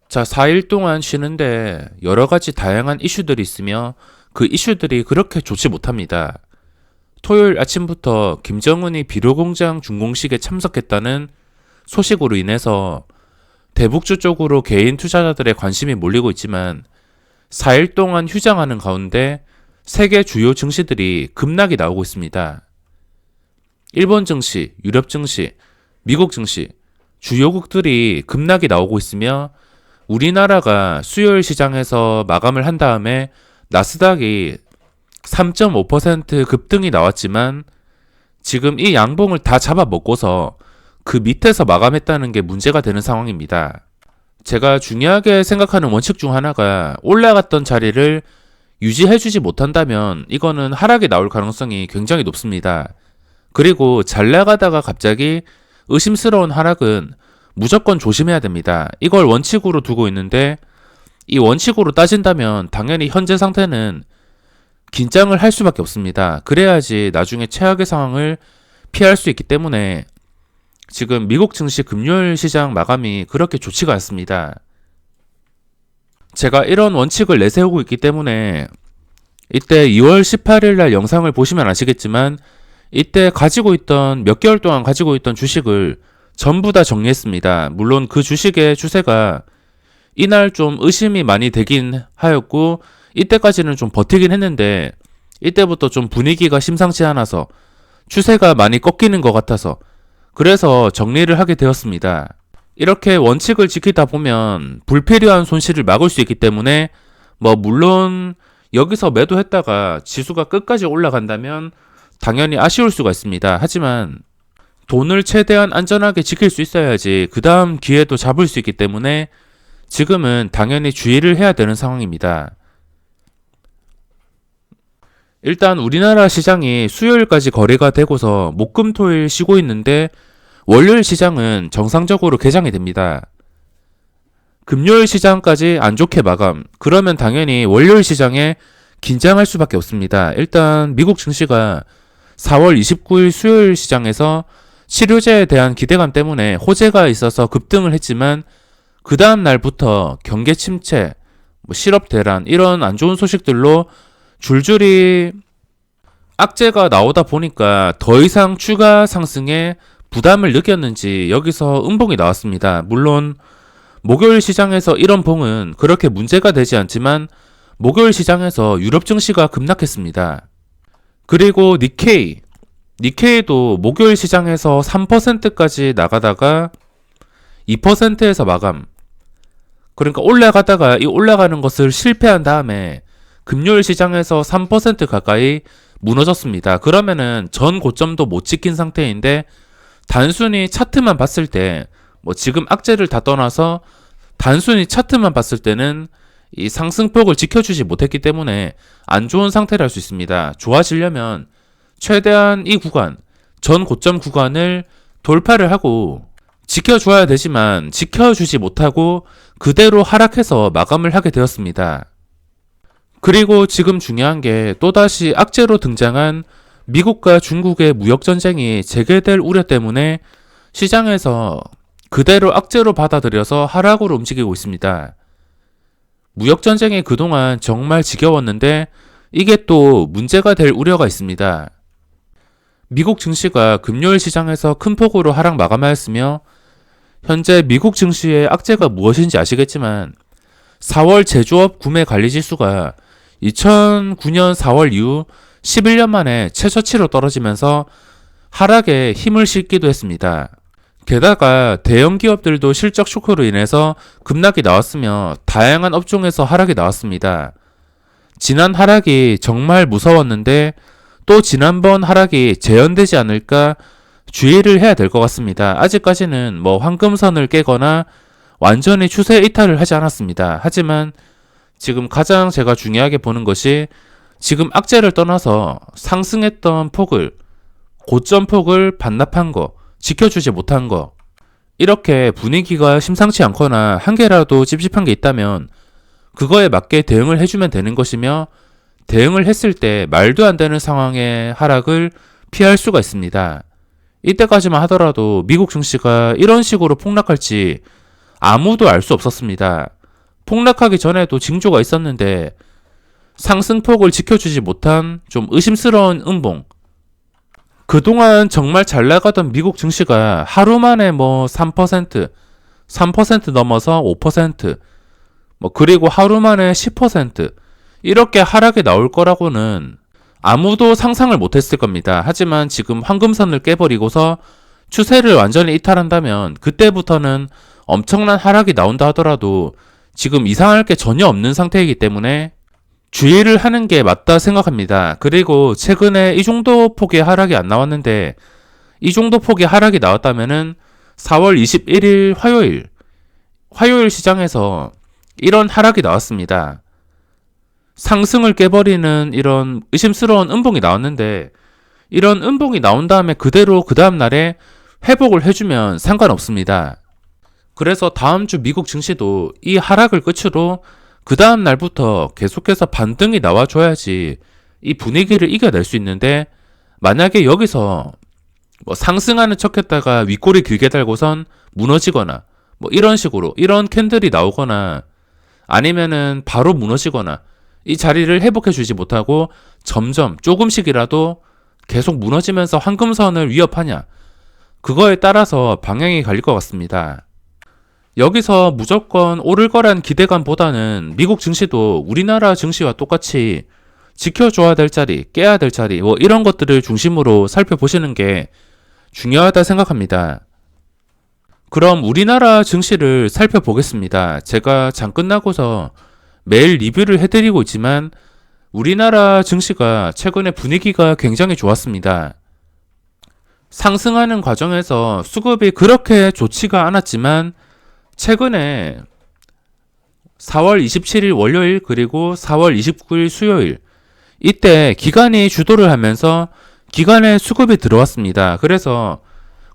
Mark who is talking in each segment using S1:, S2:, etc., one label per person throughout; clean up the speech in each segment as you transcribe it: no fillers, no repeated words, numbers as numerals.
S1: 자, 4일 동안 쉬는데 여러 가지 다양한 이슈들이 있으며 그 이슈들이 그렇게 좋지 못합니다. 토요일 아침부터 김정은이 비료공장 준공식에 참석했다는 소식으로 인해서 대북주 쪽으로 개인 투자자들의 관심이 몰리고 있지만 4일 동안 휴장하는 가운데 세계 주요 증시들이 급락이 나오고 있습니다. 일본 증시, 유럽 증시, 미국 증시, 주요국들이 급락이 나오고 있으며 우리나라가 수요일 시장에서 마감을 한 다음에 나스닥이 3.5% 급등이 나왔지만 지금 이 양봉을 다 잡아먹고서 그 밑에서 마감했다는 게 문제가 되는 상황입니다. 제가 중요하게 생각하는 원칙 중 하나가 올라갔던 자리를 유지해주지 못한다면 이거는 하락이 나올 가능성이 굉장히 높습니다. 그리고 잘 나가다가 갑자기 의심스러운 하락은 무조건 조심해야 됩니다. 이걸 원칙으로 두고 있는데 이 원칙으로 따진다면 당연히 현재 상태는 긴장을 할 수밖에 없습니다. 그래야지 나중에 최악의 상황을 피할 수 있기 때문에 지금 미국 증시 금요일 시장 마감이 그렇게 좋지가 않습니다. 제가 이런 원칙을 내세우고 있기 때문에 이때 2월 18일 날 영상을 보시면 아시겠지만 이때 몇 개월 동안 가지고 있던 주식을 전부 다 정리했습니다. 물론 그 주식의 추세가 이날 좀 의심이 많이 되긴 하였고 이때까지는 좀 버티긴 했는데 이때부터 좀 분위기가 심상치 않아서 추세가 많이 꺾이는 것 같아서 그래서 정리를 하게 되었습니다. 이렇게 원칙을 지키다 보면 불필요한 손실을 막을 수 있기 때문에 물론 여기서 매도했다가 지수가 끝까지 올라간다면 당연히 아쉬울 수가 있습니다. 하지만 돈을 최대한 안전하게 지킬 수 있어야지 그 다음 기회도 잡을 수 있기 때문에 지금은 당연히 주의를 해야 되는 상황입니다. 일단 우리나라 시장이 수요일까지 거래가 되고서 목금토일 쉬고 있는데 월요일 시장은 정상적으로 개장이 됩니다. 금요일 시장까지 안 좋게 마감. 그러면 당연히 월요일 시장에 긴장할 수밖에 없습니다. 일단 미국 증시가 4월 29일 수요일 시장에서 치료제에 대한 기대감 때문에 호재가 있어서 급등을 했지만 그 다음 날부터 경계 침체, 실업 대란 이런 안 좋은 소식들로 줄줄이 악재가 나오다 보니까 더 이상 추가 상승에 부담을 느꼈는지 여기서 음봉이 나왔습니다. 물론 목요일 시장에서 이런 봉은 그렇게 문제가 되지 않지만 목요일 시장에서 유럽 증시가 급락했습니다. 그리고 니케이도 목요일 시장에서 3%까지 나가다가 2%에서 마감. 그러니까 올라가다가 이 올라가는 것을 실패한 다음에 금요일 시장에서 3% 가까이 무너졌습니다. 그러면은 전 고점도 못 지킨 상태인데 단순히 차트만 봤을 때 지금 악재를 다 떠나서 단순히 차트만 봤을 때는 이 상승폭을 지켜주지 못했기 때문에 안 좋은 상태를 할 수 있습니다. 좋아지려면 최대한 이 구간, 전 고점 구간을 돌파를 하고 지켜줘야 되지만 지켜주지 못하고 그대로 하락해서 마감을 하게 되었습니다. 그리고 지금 중요한 게 또다시 악재로 등장한 미국과 중국의 무역전쟁이 재개될 우려 때문에 시장에서 그대로 악재로 받아들여서 하락으로 움직이고 있습니다. 무역전쟁이 그동안 정말 지겨웠는데 이게 또 문제가 될 우려가 있습니다. 미국 증시가 금요일 시장에서 큰 폭으로 하락 마감하였으며 현재 미국 증시의 악재가 무엇인지 아시겠지만 4월 제조업 구매 관리 지수가 2009년 4월 이후 11년 만에 최저치로 떨어지면서 하락에 힘을 실기도 했습니다. 게다가 대형 기업들도 실적 쇼크로 인해서 급락이 나왔으며 다양한 업종에서 하락이 나왔습니다. 지난 하락이 정말 무서웠는데 또 지난번 하락이 재현되지 않을까 주의를 해야 될 것 같습니다. 아직까지는 황금선을 깨거나 완전히 추세 이탈을 하지 않았습니다. 하지만 지금 가장 제가 중요하게 보는 것이 지금 악재를 떠나서 상승했던 폭을, 고점 폭을 반납한 거, 지켜주지 못한 거, 이렇게 분위기가 심상치 않거나 한 개라도 찝찝한 게 있다면 그거에 맞게 대응을 해주면 되는 것이며 대응을 했을 때 말도 안 되는 상황의 하락을 피할 수가 있습니다. 이때까지만 하더라도 미국 증시가 이런 식으로 폭락할지 아무도 알 수 없었습니다. 폭락하기 전에도 징조가 있었는데 상승폭을 지켜주지 못한 좀 의심스러운 음봉. 그동안 정말 잘 나가던 미국 증시가 하루 만에 뭐 3% 넘어서 5%, 뭐 그리고 하루 만에 10% 이렇게 하락이 나올 거라고는 아무도 상상을 못했을 겁니다. 하지만 지금 황금선을 깨버리고서 추세를 완전히 이탈한다면 그때부터는 엄청난 하락이 나온다 하더라도 지금 이상할 게 전혀 없는 상태이기 때문에 주의를 하는 게 맞다 생각합니다. 그리고 최근에 이 정도 폭의 하락이 안 나왔는데 이 정도 폭의 하락이 나왔다면은 4월 21일 화요일 시장에서 이런 하락이 나왔습니다. 상승을 깨버리는 이런 의심스러운 음봉이 나왔는데 이런 음봉이 나온 다음에 그대로 그 다음 날에 회복을 해주면 상관없습니다. 그래서 다음 주 미국 증시도 이 하락을 끝으로 그 다음 날부터 계속해서 반등이 나와줘야지 이 분위기를 이겨낼 수 있는데 만약에 여기서 뭐 상승하는 척했다가 윗꼬리 길게 달고선 무너지거나 뭐 이런 식으로 이런 캔들이 나오거나 아니면은 바로 무너지거나 이 자리를 회복해주지 못하고 점점 조금씩이라도 계속 무너지면서 황금선을 위협하냐 그거에 따라서 방향이 갈릴 것 같습니다. 여기서 무조건 오를 거란 기대감보다는 미국 증시도 우리나라 증시와 똑같이 지켜줘야 될 자리, 깨야 될 자리 뭐 이런 것들을 중심으로 살펴보시는 게 중요하다 생각합니다. 그럼 우리나라 증시를 살펴보겠습니다. 제가 장 끝나고서 매일 리뷰를 해드리고 있지만 우리나라 증시가 최근에 분위기가 굉장히 좋았습니다. 상승하는 과정에서 수급이 그렇게 좋지가 않았지만 최근에 4월 27일 월요일 그리고 4월 29일 수요일 이때 기관이 주도를 하면서 기관의 수급이 들어왔습니다. 그래서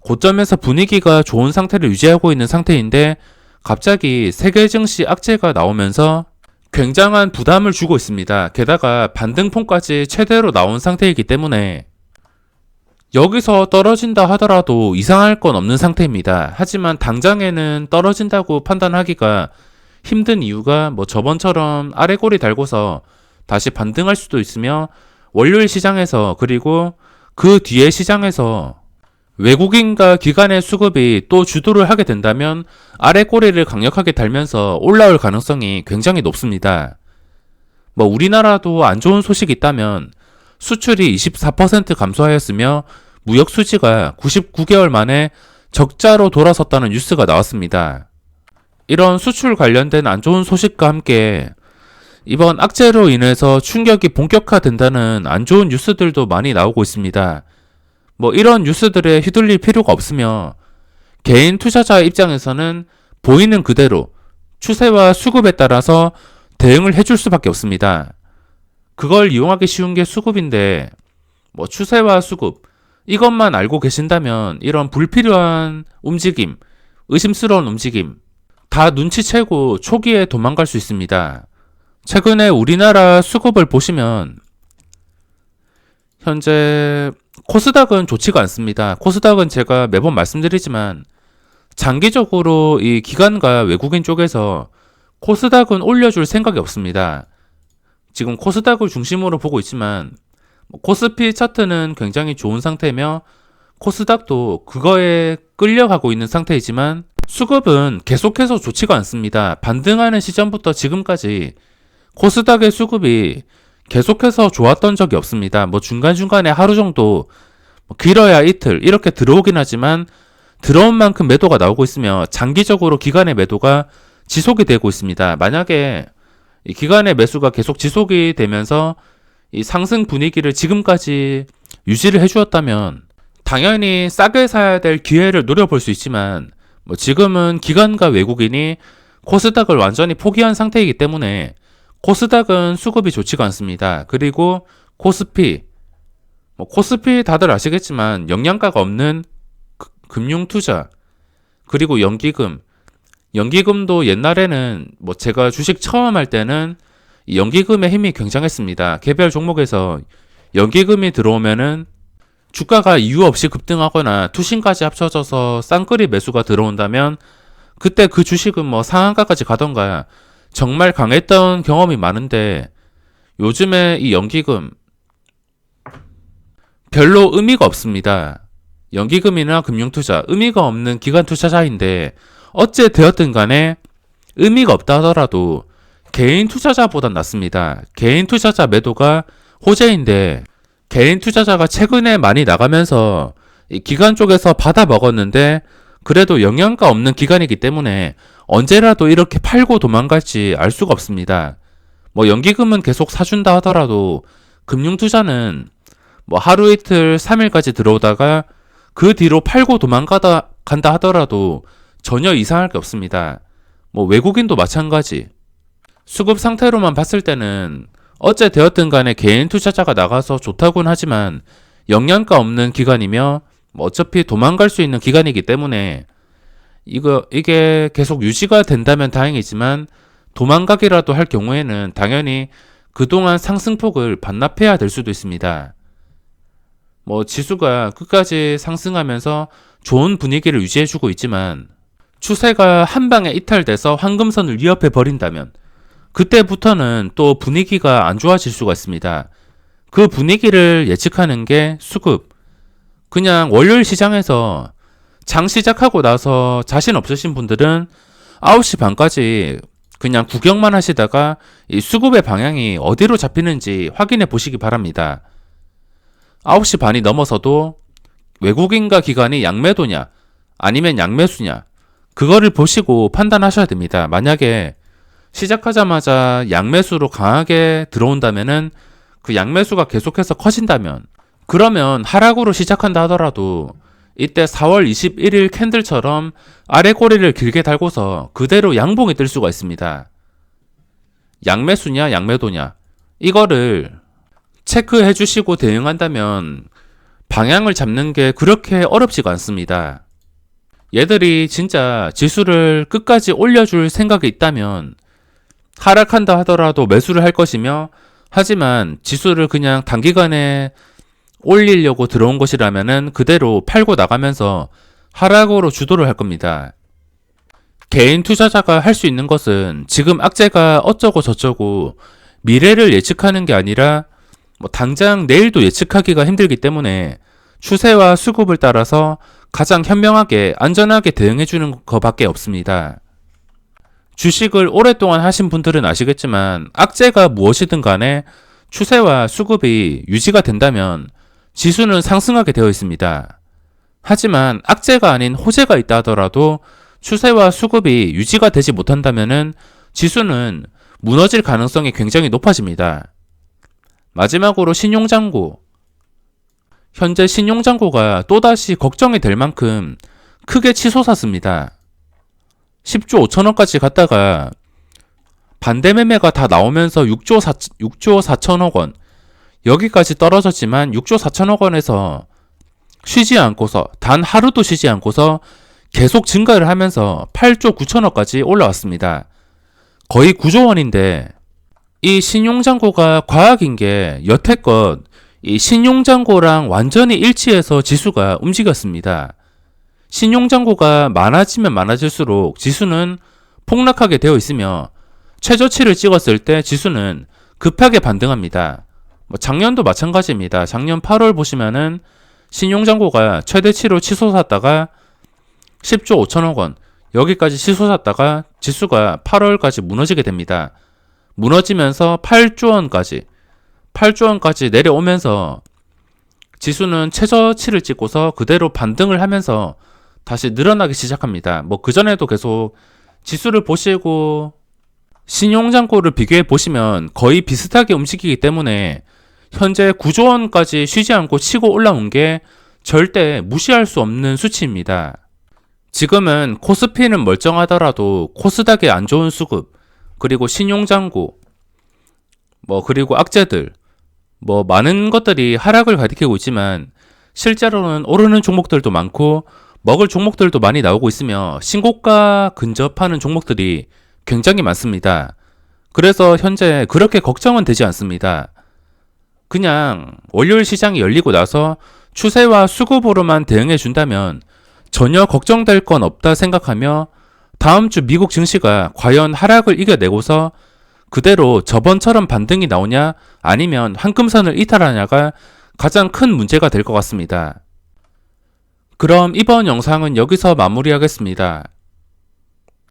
S1: 고점에서 분위기가 좋은 상태를 유지하고 있는 상태인데 갑자기 세계 증시 악재가 나오면서 굉장한 부담을 주고 있습니다. 게다가 반등폭까지 최대로 나온 상태이기 때문에 여기서 떨어진다 하더라도 이상할 건 없는 상태입니다. 하지만 당장에는 떨어진다고 판단하기가 힘든 이유가 뭐 저번처럼 아래꼬리 달고서 다시 반등할 수도 있으며 월요일 시장에서 그리고 그 뒤에 시장에서 외국인과 기관의 수급이 또 주도를 하게 된다면 아래꼬리를 강력하게 달면서 올라올 가능성이 굉장히 높습니다. 뭐 우리나라도 안 좋은 소식이 있다면 수출이 24% 감소하였으며 무역 수지가 99개월 만에 적자로 돌아섰다는 뉴스가 나왔습니다. 이런 수출 관련된 안 좋은 소식과 함께 이번 악재로 인해서 충격이 본격화된다는 안 좋은 뉴스들도 많이 나오고 있습니다. 뭐 이런 뉴스들에 휘둘릴 필요가 없으며 개인 투자자 입장에서는 보이는 그대로 추세와 수급에 따라서 대응을 해줄 수밖에 없습니다. 그걸 이용하기 쉬운 게 수급인데 뭐 추세와 수급 이것만 알고 계신다면 이런 불필요한 움직임, 의심스러운 움직임 다 눈치채고 초기에 도망갈 수 있습니다. 최근에 우리나라 수급을 보시면 현재 코스닥은 좋지가 않습니다. 코스닥은 제가 매번 말씀드리지만 장기적으로 이 기관과 외국인 쪽에서 코스닥은 올려줄 생각이 없습니다. 지금 코스닥을 중심으로 보고 있지만 코스피 차트는 굉장히 좋은 상태며 코스닥도 그거에 끌려가고 있는 상태이지만 수급은 계속해서 좋지가 않습니다. 반등하는 시점부터 지금까지 코스닥의 수급이 계속해서 좋았던 적이 없습니다. 뭐 중간중간에 하루 정도 길어야 이틀 이렇게 들어오긴 하지만 들어온 만큼 매도가 나오고 있으며 장기적으로 기관의 매도가 지속이 되고 있습니다. 만약에 이 기관의 매수가 계속 지속이 되면서 이 상승 분위기를 지금까지 유지를 해주었다면 당연히 싸게 사야 될 기회를 노려볼 수 있지만 뭐 지금은 기관과 외국인이 코스닥을 완전히 포기한 상태이기 때문에 코스닥은 수급이 좋지가 않습니다. 그리고 코스피 코스피 다들 아시겠지만 영양가가 없는 금융투자 그리고 연기금도 옛날에는 뭐 제가 주식 처음 할 때는 이 연기금의 힘이 굉장했습니다. 개별 종목에서 연기금이 들어오면은 주가가 이유 없이 급등하거나 투신까지 합쳐져서 쌍끌이 매수가 들어온다면 그때 그 주식은 뭐 상한가까지 가던가 정말 강했던 경험이 많은데 요즘에 이 연기금 별로 의미가 없습니다. 연기금이나 금융투자 의미가 없는 기관 투자자인데 어째 되었든 간에 의미가 없다 하더라도 개인 투자자보단 낫습니다. 개인 투자자 매도가 호재인데 개인 투자자가 최근에 많이 나가면서 이 기관 쪽에서 받아 먹었는데 그래도 영양가 없는 기관이기 때문에 언제라도 이렇게 팔고 도망갈지 알 수가 없습니다. 뭐 연기금은 계속 사준다 하더라도 금융투자는 뭐 하루 이틀 3일까지 들어오다가 그 뒤로 팔고 간다 하더라도 전혀 이상할 게 없습니다. 뭐 외국인도 마찬가지. 수급 상태로만 봤을 때는 어째 되었든 간에 개인 투자자가 나가서 좋다곤 하지만 영양가 없는 기관이며 뭐 어차피 도망갈 수 있는 기관이기 때문에 이게 계속 유지가 된다면 다행이지만 도망가기라도 할 경우에는 당연히 그동안 상승폭을 반납해야 될 수도 있습니다. 뭐 지수가 끝까지 상승하면서 좋은 분위기를 유지해주고 있지만 추세가 한 방에 이탈돼서 황금선을 위협해 버린다면 그때부터는 또 분위기가 안 좋아질 수가 있습니다. 그 분위기를 예측하는 게 수급. 그냥 월요일 시장에서 장 시작하고 나서 자신 없으신 분들은 9시 반까지 그냥 구경만 하시다가 이 수급의 방향이 어디로 잡히는지 확인해 보시기 바랍니다. 9시 반이 넘어서도 외국인과 기관이 양매도냐 아니면 양매수냐 그거를 보시고 판단하셔야 됩니다. 만약에 시작하자마자 양매수로 강하게 들어온다면은 그 양매수가 계속해서 커진다면 그러면 하락으로 시작한다 하더라도 이때 4월 21일 캔들처럼 아래 꼬리를 길게 달고서 그대로 양봉이 뜰 수가 있습니다. 양매수냐 양매도냐 이거를 체크해 주시고 대응한다면 방향을 잡는 게 그렇게 어렵지가 않습니다. 얘들이 진짜 지수를 끝까지 올려줄 생각이 있다면 하락한다 하더라도 매수를 할 것이며 하지만 지수를 그냥 단기간에 올리려고 들어온 것이라면은 그대로 팔고 나가면서 하락으로 주도를 할 겁니다. 개인 투자자가 할 수 있는 것은 지금 악재가 어쩌고 저쩌고 미래를 예측하는 게 아니라 뭐 당장 내일도 예측하기가 힘들기 때문에 추세와 수급을 따라서 가장 현명하게 안전하게 대응해 주는 것밖에 없습니다. 주식을 오랫동안 하신 분들은 아시겠지만 악재가 무엇이든 간에 추세와 수급이 유지가 된다면 지수는 상승하게 되어 있습니다. 하지만 악재가 아닌 호재가 있다 하더라도 추세와 수급이 유지가 되지 못한다면 지수는 무너질 가능성이 굉장히 높아집니다. 마지막으로 신용장고. 현재 신용장고가 또다시 걱정이 될 만큼 크게 치솟았습니다. 10조 5천억까지 갔다가 반대매매가 다 나오면서 6조 4천억 원 여기까지 떨어졌지만 6조 4천억 원에서 쉬지 않고서 단 하루도 쉬지 않고서 계속 증가를 하면서 8조 9천억까지 올라왔습니다. 거의 9조 원인데 이 신용장고가 과학인 게 여태껏 이 신용장고랑 완전히 일치해서 지수가 움직였습니다. 신용장고가 많아지면 많아질수록 지수는 폭락하게 되어 있으며 최저치를 찍었을 때 지수는 급하게 반등합니다. 작년도 마찬가지입니다. 작년 8월 보시면은 신용장고가 최대치로 치솟았다가 10조 5천억 원 여기까지 치솟았다가 지수가 8월까지 무너지게 됩니다. 무너지면서 8조 원까지 내려오면서 지수는 최저치를 찍고서 그대로 반등을 하면서 다시 늘어나기 시작합니다. 뭐 그전에도 계속 지수를 보시고 신용장고를 비교해 보시면 거의 비슷하게 움직이기 때문에 현재 9조 원까지 쉬지 않고 치고 올라온 게 절대 무시할 수 없는 수치입니다. 지금은 코스피는 멀쩡하더라도 코스닥의 안 좋은 수급, 그리고 신용장고, 그리고 악재들, 많은 것들이 하락을 가리키고 있지만 실제로는 오르는 종목들도 많고 먹을 종목들도 많이 나오고 있으며 신고가 근접하는 종목들이 굉장히 많습니다. 그래서 현재 그렇게 걱정은 되지 않습니다. 그냥 월요일 시장이 열리고 나서 추세와 수급으로만 대응해 준다면 전혀 걱정될 건 없다 생각하며 다음 주 미국 증시가 과연 하락을 이겨내고서 그대로 저번처럼 반등이 나오냐 아니면 환금선을 이탈하냐가 가장 큰 문제가 될 것 같습니다. 그럼 이번 영상은 여기서 마무리하겠습니다.